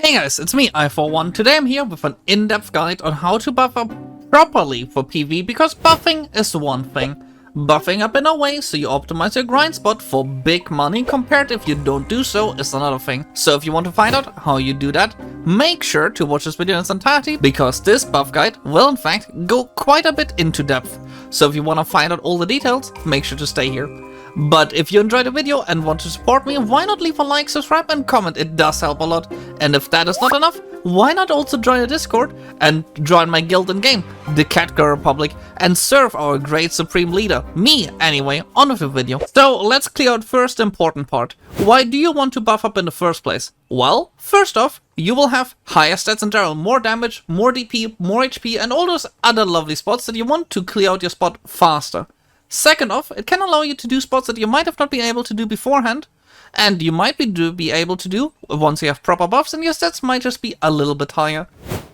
Hey guys, it's me, I41. Today I'm here with an in-depth guide on how to buff up properly for PV, because buffing is one thing. Buffing up in a way so you optimize your grind spot for big money compared if you don't do so is another thing. So if you want to find out how you do that, make sure to watch this video in its entirety, because this buff guide will in fact go quite a bit into depth. So if you want to find out all the details, make sure to stay here. But if you enjoyed the video and want to support me, why not leave a like, subscribe and comment? It does help a lot. And if that is not enough, why not also join the Discord and join my guild in game, the Cat Girl Republic, and serve our great supreme leader, me anyway, on with the video. So let's clear out first important part. Why do you want to buff up in the first place? Well, first off, you will have higher stats in general, more damage, more DP, more HP, and all those other lovely spots that you want to clear out your spot faster. Second off, it can allow you to do spots that you might have not been able to do beforehand, and you might be able to do once you have proper buffs, and your stats might just be a little bit higher.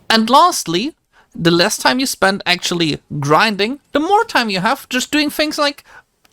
And lastly, the less time you spend actually grinding, the more time you have just doing things like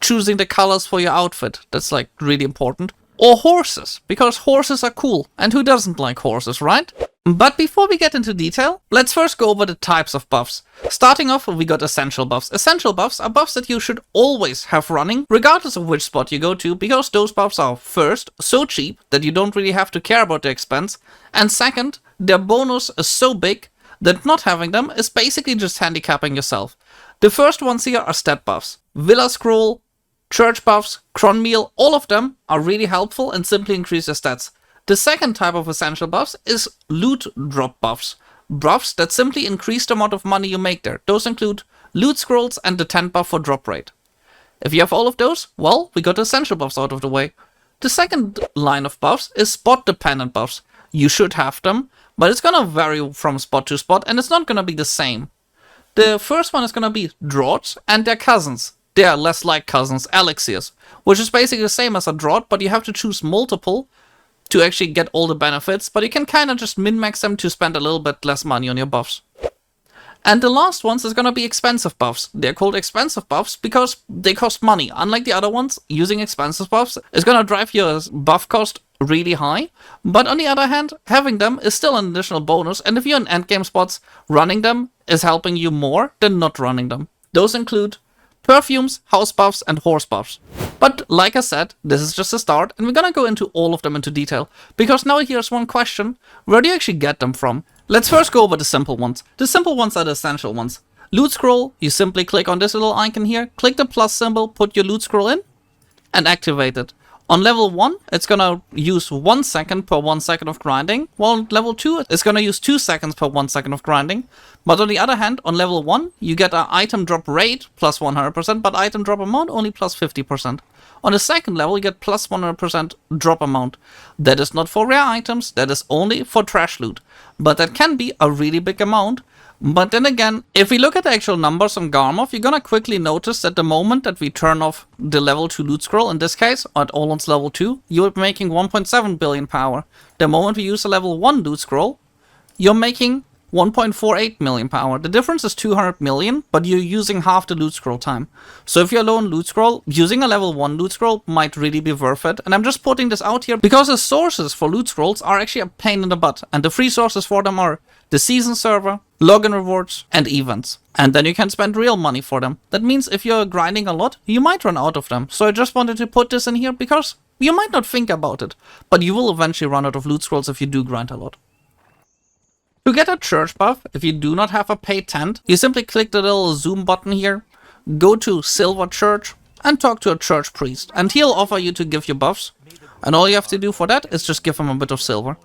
choosing the colors for your outfit. That's like really important. Or horses, because horses are cool, and who doesn't like horses, right? But before we get into detail, let's first go over the types of buffs. Starting off, we got essential buffs. Essential buffs are buffs that you should always have running, regardless of which spot you go to, because those buffs are, first, so cheap that you don't really have to care about the expense, and second, their bonus is so big that not having them is basically just handicapping yourself. The first ones here are stat buffs. Villa Scroll, Church buffs, Cron Meal, all of them are really helpful and simply increase your stats. The second type of essential buffs is loot drop buffs. Buffs that simply increase the amount of money you make there. Those include loot scrolls and the 10 buff for drop rate. If you have all of those, well, we got essential buffs out of the way. The second line of buffs is spot dependent buffs. You should have them, but it's gonna vary from spot to spot and it's not gonna be the same. The first one is gonna be Draughts and their cousins. They are less like cousins, elixirs, which is basically the same as a drought, but you have to choose multiple to actually get all the benefits, but you can kind of just min-max them to spend a little bit less money on your buffs. And the last ones is gonna be expensive buffs. They're called expensive buffs because they cost money. Unlike the other ones, using expensive buffs is gonna drive your buff cost really high, but on the other hand, having them is still an additional bonus, and if you're in endgame spots, running them is helping you more than not running them. Those include perfumes, house buffs, and horse buffs. But like I said, this is just a start, and we're gonna go into all of them into detail, because now here's one question: where do you actually get them from? Let's first go over the simple ones. The simple ones are the essential ones. Loot scroll, you simply click on this little icon here, click the plus symbol, put your loot scroll in, and activate it. On level 1, it's gonna use 1 second per 1 second of grinding, while on level 2, it's gonna use 2 seconds per 1 second of grinding. But on the other hand, on level 1, you get an item drop rate plus 100%, but item drop amount only plus 50%. On the second level, you get plus 100% drop amount. That is not for rare items, that is only for trash loot. But that can be a really big amount. But then again, if we look at the actual numbers on Garmov, you're gonna quickly notice that the moment that we turn off the level 2 loot scroll, in this case, at Oland's level 2, you're making 1.7 billion power. The moment we use a level 1 loot scroll, you're making 1.48 million power. The difference is 200 million, but you're using half the loot scroll time. So if you're low on loot scroll, using a level 1 loot scroll might really be worth it. And I'm just putting this out here because the sources for loot scrolls are actually a pain in the butt. And the free sources for them are the season server, login rewards, and events. And then you can spend real money for them. That means if you're grinding a lot, you might run out of them. So I just wanted to put this in here because you might not think about it, but you will eventually run out of loot scrolls if you do grind a lot. To get a church buff, if you do not have a paid tent, you simply click the little zoom button here, go to Silver Church, and talk to a church priest. And he'll offer you to give you buffs. And all you have to do for that is just give him a bit of silver.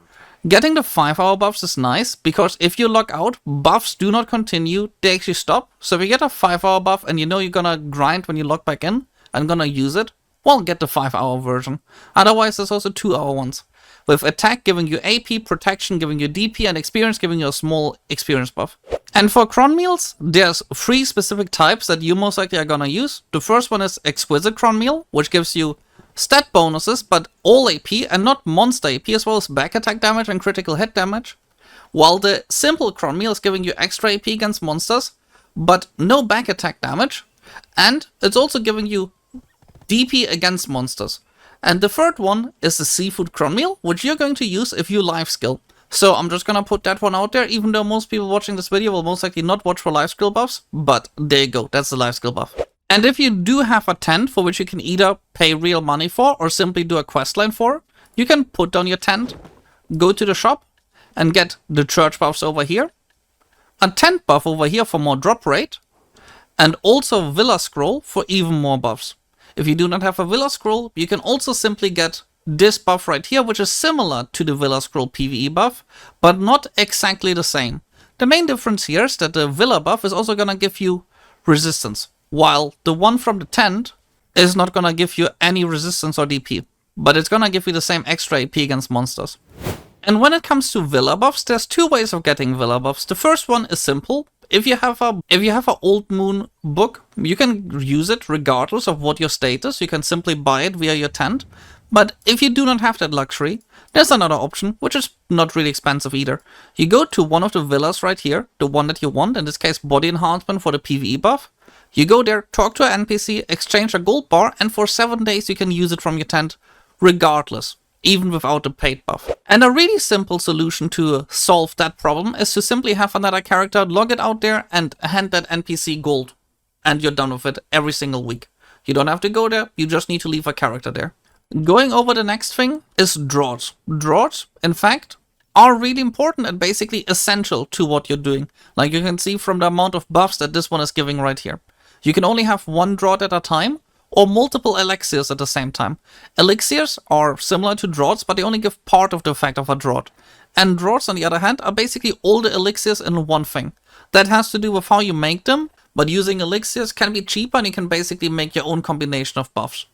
Getting the 5-hour buffs is nice, because if you log out, buffs do not continue, they actually stop. So if you get a 5-hour buff and you know you're gonna grind when you log back in, and gonna use it, well, get the 5-hour version. Otherwise, there's also 2-hour ones, with attack giving you AP, protection giving you DP, and experience giving you a small experience buff. And for cron meals, there's 3 specific types that you most likely are gonna use. The first one is Exquisite Cron Meal, which gives you stat bonuses, but all AP and not monster AP, as well as back attack damage and critical hit damage. While the simple Cron Meal is giving you extra AP against monsters, but no back attack damage. And it's also giving you DP against monsters. And the third one is the Seafood Cron Meal, which you're going to use if you life skill. So I'm just gonna put that one out there, even though most people watching this video will most likely not watch for life skill buffs, but there you go, that's the life skill buff. And if you do have a tent for which you can either pay real money for or simply do a quest line for, you can put down your tent, go to the shop, and get the church buffs over here, a tent buff over here for more drop rate, and also Villa Scroll for even more buffs. If you do not have a Villa Scroll, you can also simply get this buff right here, which is similar to the Villa Scroll PvE buff, but not exactly the same. The main difference here is that the Villa buff is also gonna give you resistance, while the one from the tent is not gonna give you any resistance or DP, but it's gonna give you the same extra AP against monsters. And when it comes to Villa buffs, there's two ways of getting Villa buffs. The first one is simple. If you have a Old Moon book, you can use it regardless of what your state is. You can simply buy it via your tent. But if you do not have that luxury, there's another option, which is not really expensive either. You go to one of the villas right here, the one that you want, in this case body enhancement for the PvE buff. You go there, talk to an NPC, exchange a gold bar, and for 7 days you can use it from your tent regardless, even without the paid buff. And a really simple solution to solve that problem is to simply have another character log it out there and hand that NPC gold. And you're done with it every single week. You don't have to go there, you just need to leave a character there. Going over the next thing is droughts. Droughts, in fact, are really important and basically essential to what you're doing. Like you can see from the amount of buffs that this one is giving right here. You can only have one drought at a time, or multiple elixirs at the same time. Elixirs are similar to droughts, but they only give part of the effect of a drought. And droughts, on the other hand, are basically all the elixirs in one thing. That has to do with how you make them, but using elixirs can be cheaper and you can basically make your own combination of buffs.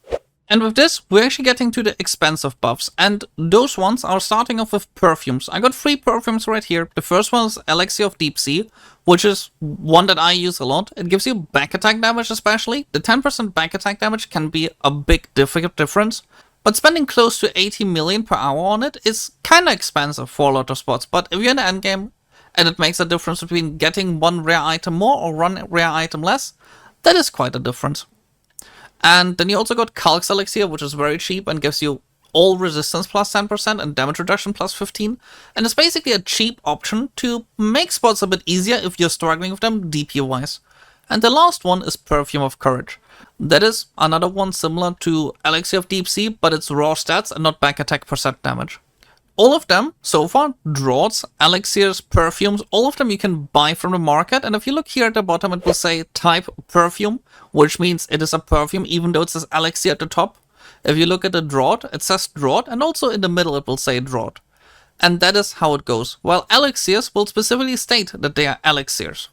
And with this, we're actually getting to the expensive buffs, and those ones are starting off with perfumes. I got 3 perfumes right here. The first one is Elixir of Deep Sea, which is one that I use a lot. It gives you back attack damage especially. The 10% back attack damage can be a big difference, but spending close to 80 million per hour on it is kinda expensive for a lot of spots. But if you're in the endgame and it makes a difference between getting one rare item more or one rare item less, that is quite a difference. And then you also got Calx Elixir, which is very cheap and gives you all resistance plus 10% and damage reduction plus 15. And it's basically a cheap option to make spots a bit easier if you're struggling with them DP wise. And the last one is Perfume of Courage. That is another one similar to Elixir of Deep Sea, but it's raw stats and not back attack percent damage. All of them, so far, draughts, elixirs, perfumes, all of them you can buy from the market. And if you look here at the bottom, it will say type perfume, which means it is a perfume, even though it says elixir at the top. If you look at the draught, it says draught, and also in the middle it will say draught. And that is how it goes. While elixirs will specifically state that they are elixirs.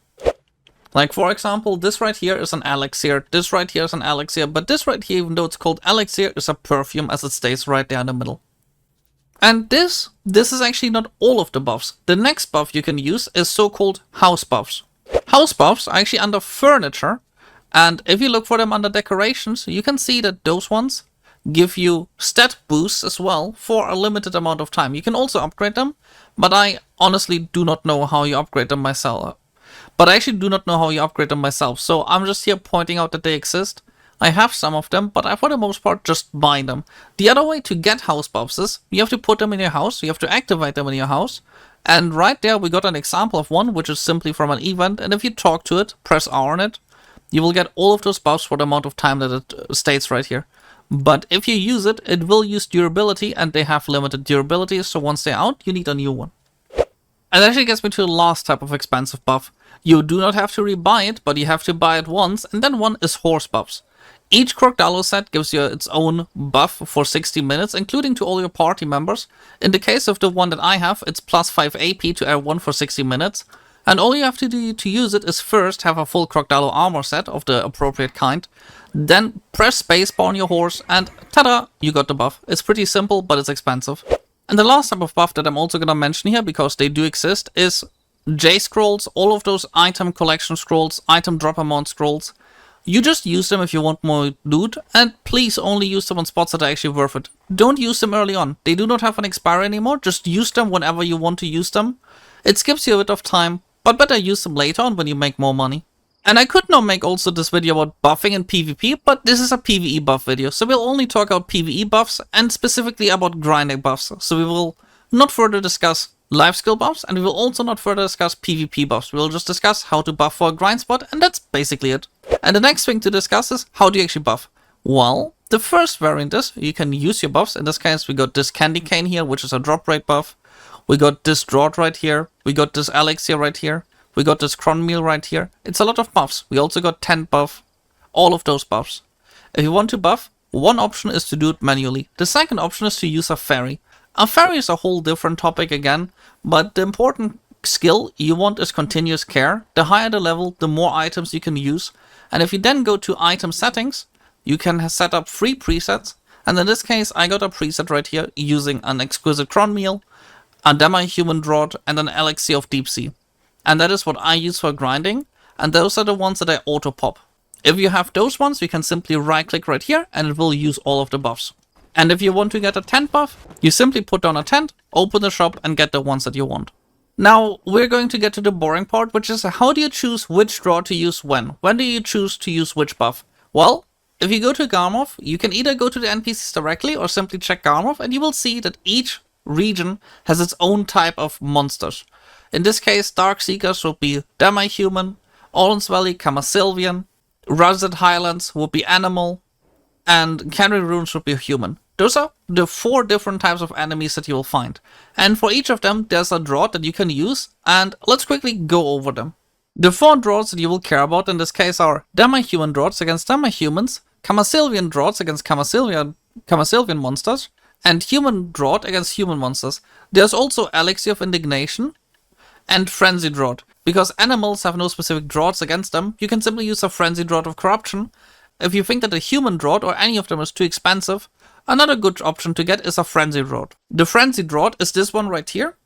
Like, for example, this right here is an elixir, this right here is an elixir, but this right here, even though it's called elixir, is a perfume as it stays right there in the middle. And this is actually not all of the buffs. The next buff you can use is so-called house buffs. House buffs are actually under furniture, and if you look for them under decorations, you can see that those ones give you stat boosts as well for a limited amount of time. You can also upgrade them, but I honestly do not know how you upgrade them myself. So I'm just here pointing out that they exist. I have some of them, but I, for the most part, just buy them. The other way to get house buffs is you have to put them in your house, you have to activate them in your house, and right there we got an example of one, which is simply from an event, and if you talk to it, press R on it, you will get all of those buffs for the amount of time that it states right here. But if you use it, it will use durability, and they have limited durability, so once they're out, you need a new one. And that actually gets me to the last type of expensive buff. You do not have to rebuy it, but you have to buy it once, and then one is horse buffs. Each Crocodile set gives you its own buff for 60 minutes, including to all your party members. In the case of the one that I have, it's plus 5 AP to everyone for 60 minutes. And all you have to do to use it is first have a full Crocodile armor set of the appropriate kind. Then press spacebar on your horse and ta-da, you got the buff. It's pretty simple, but it's expensive. And the last type of buff that I'm also gonna mention here, because they do exist, is J scrolls, all of those item collection scrolls, item drop amount scrolls. You just use them if you want more loot, and please only use them on spots that are actually worth it. Don't use them early on. They do not have an expiry anymore, just use them whenever you want to use them. It skips you a bit of time, but better use them later on when you make more money. And I could now make also this video about buffing and PvP, but this is a PvE buff video, so we'll only talk about PvE buffs and specifically about grinding buffs, so we will not further discuss life skill buffs, and we will also not further discuss PvP buffs. We will just discuss how to buff for a grind spot, and that's basically it. And the next thing to discuss is how do you actually buff? Well, the first variant is you can use your buffs. In this case, we got this candy cane here, which is a drop rate buff. We got this drought right here. We got this elixir right here. We got this cron meal right here. It's a lot of buffs. We also got tent buff. All of those buffs. If you want to buff, one option is to do it manually. The second option is to use a fairy. A fairy is a whole different topic again, but the important skill you want is continuous care. The higher the level, the more items you can use. And if you then go to item settings, you can set up 3 presets. And in this case, I got a preset right here using an exquisite cron meal, a demi-human drought, and an elixir of deep sea. And that is what I use for grinding, and those are the ones that I auto pop. If you have those ones, you can simply right click right here and it will use all of the buffs. And if you want to get a tent buff, you simply put down a tent, open the shop and get the ones that you want. Now we're going to get to the boring part, which is how do you choose which draw to use when? When do you choose to use which buff? Well, if you go to Garmov, you can either go to the NPCs directly or simply check Garmov, and you will see that each region has its own type of monsters. In this case, Dark Seekers would be demi-human, Olin's Valley, Camasylvian, Ruzzard Highlands would be animal, and Canary Runes would be human. Those are the 4 different types of enemies that you will find. And for each of them, there's a drought that you can use, and let's quickly go over them. The 4 droughts that you will care about in this case are demi-human droughts against demi-humans, Camasylvian droughts against Camasylvian monsters, and human drought against human monsters. There's also Elixir of Indignation and Frenzy Drought. Because animals have no specific droughts against them, you can simply use a Frenzy Drought of Corruption. If you think that a human drought or any of them is too expensive, another good option to get is a Frenzy Drought. The Frenzy Drought is this one right here.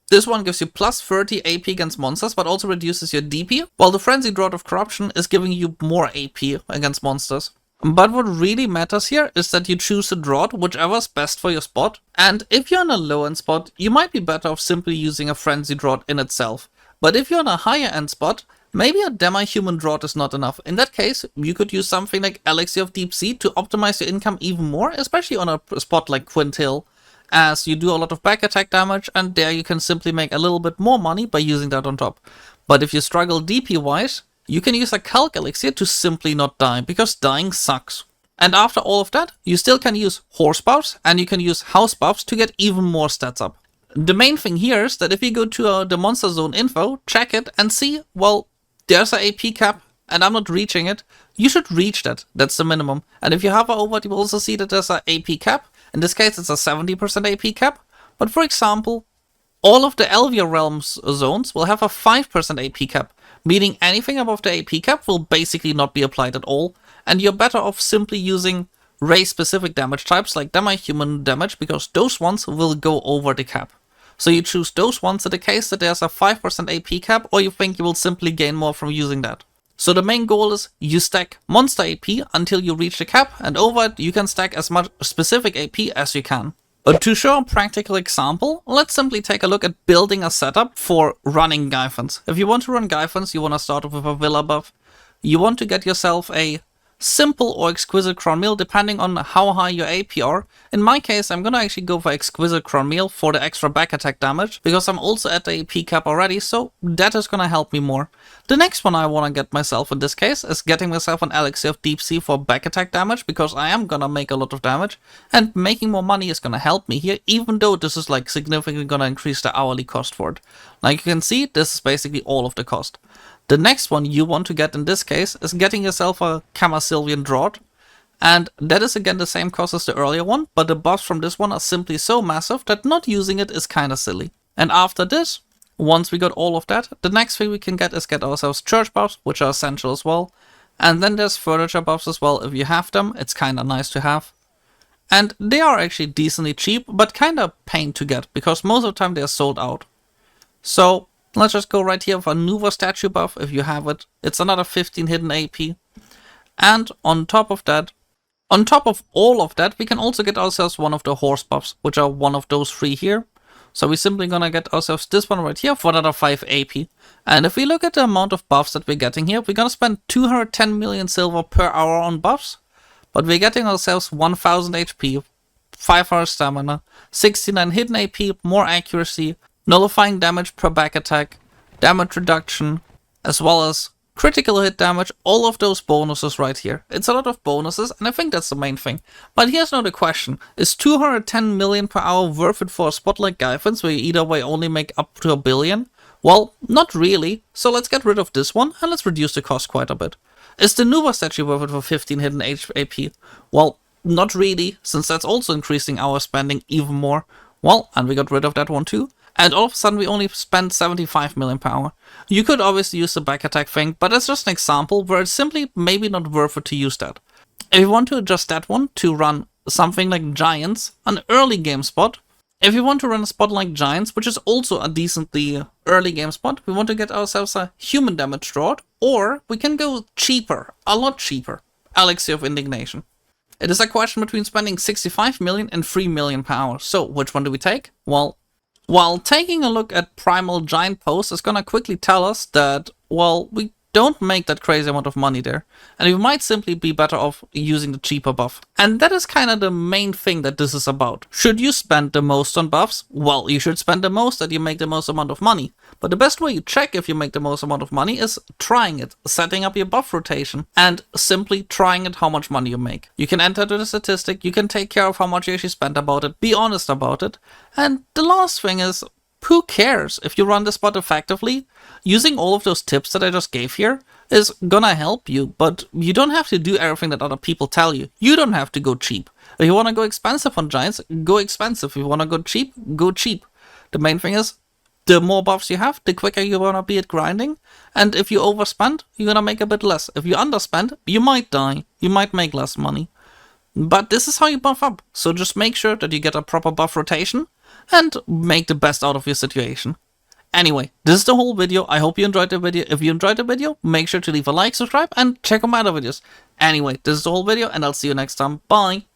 This one gives you plus 30 AP against monsters, but also reduces your DP, while the Frenzy Drought of Corruption is giving you more AP against monsters. But what really matters here is that you choose a drought, whichever is best for your spot. And if you're in a low-end spot, you might be better off simply using a Frenzy Drought in itself. But if you're in a higher-end spot, maybe a demi-human drought is not enough. In that case, you could use something like Elixir of Deep Sea to optimize your income even more, especially on a spot like Quintil, as you do a lot of back attack damage, and there you can simply make a little bit more money by using that on top. But if you struggle DP-wise, you can use a Calc Elixir to simply not die, because dying sucks. And after all of that, you still can use horse buffs, and you can use house buffs to get even more stats up. The main thing here is that if you go to the Monster Zone info, check it and see, well, there's an AP cap, and I'm not reaching it. You should reach that. That's the minimum. And if you hover over it, you will also see that there's an AP cap. In this case, it's a 70% AP cap. But for example, all of the Elvia Realms zones will have a 5% AP cap, meaning anything above the AP cap will basically not be applied at all. And you're better off simply using race-specific damage types like demi-human damage, because those ones will go over the cap. So you choose those ones in the case that there's a 5% AP cap, or you think you will simply gain more from using that. So the main goal is you stack monster AP until you reach the cap, and over it you can stack as much specific AP as you can. But to show a practical example, let's simply take a look at building a setup for running Gyphons. If you want to run Gyphons, you want to start off with a Villa buff. You want to get yourself a simple or exquisite cron meal depending on how high your AP are. In my case, I'm gonna actually go for exquisite cron meal for the extra back attack damage, because I'm also at the AP cap already, so that is gonna help me more. The next one I wanna get myself in this case is getting myself an elixir of deep sea for back attack damage, because I am gonna make a lot of damage, and making more money is gonna help me here, even though this is like significantly gonna increase the hourly cost for it. Like you can see, this is basically all of the cost. The next one you want to get in this case is getting yourself a Camasylvian drought, and that is again the same cost as the earlier one, but the buffs from this one are simply so massive that not using it is kinda silly. And after this, once we got all of that, the next thing we can get is get ourselves church buffs, which are essential as well. And then there's furniture buffs as well. If you have them, it's kinda nice to have. And they are actually decently cheap, but kinda pain to get, because most of the time they're sold out. So let's just go right here for a Nuva statue buff. If you have it, it's another 15 hidden AP. And on top of all of that, we can also get ourselves one of the horse buffs, which are one of those 3 here. So we're simply gonna get ourselves this one right here for another 5 AP. And if we look at the amount of buffs that we're getting here, we're gonna spend 210 million silver per hour on buffs, but we're getting ourselves 1000 HP, 5 hours stamina, 69 hidden AP, more accuracy, nullifying damage per back attack, damage reduction, as well as critical hit damage, all of those bonuses right here. It's a lot of bonuses, and I think that's the main thing. But here's another question. Is 210 million per hour worth it for a spot like Gryphons, where you either way only make up to $1 billion? Well, not really, so let's get rid of this one, and let's reduce the cost quite a bit. Is the Nuva statue worth it for 15 hidden AP? Well, not really, since that's also increasing our spending even more. Well, and we got rid of that one too. And all of a sudden we only spent 75 million per hour. You could obviously use the back attack thing, but that's just an example where it's simply maybe not worth it to use that. If you want to adjust that one to run something like Giants, an early game spot, if you want to run a spot like Giants, which is also a decently early game spot, we want to get ourselves a human damage drought, or we can go cheaper, a lot cheaper, Elixir of Indignation. It is a question between spending 65 million and 3 million per hour. So which one do we take? Well, while taking a look at Primal Giant Post is gonna quickly tell us that, well, we don't make that crazy amount of money there, and we might simply be better off using the cheaper buff. And that is kind of the main thing that this is about. Should you spend the most on buffs? Well, you should spend the most that you make the most amount of money. But the best way you check if you make the most amount of money is trying it, setting up your buff rotation, and simply trying it how much money you make. You can enter the statistic, you can take care of how much you actually spent about it, be honest about it. And the last thing is, who cares if you run the spot effectively? Using all of those tips that I just gave here is gonna help you, but you don't have to do everything that other people tell you. You don't have to go cheap. If you want to go expensive on Giants, go expensive. If you want to go cheap, go cheap. The main thing is, the more buffs you have, the quicker you're gonna be at grinding, and if you overspend, you're gonna make a bit less. If you underspend, you might die. You might make less money. But this is how you buff up, so just make sure that you get a proper buff rotation, and make the best out of your situation. Anyway, this is the whole video. I hope you enjoyed the video. If you enjoyed the video, make sure to leave a like, subscribe, and check out my other videos. Anyway, this is the whole video, and I'll see you next time. Bye!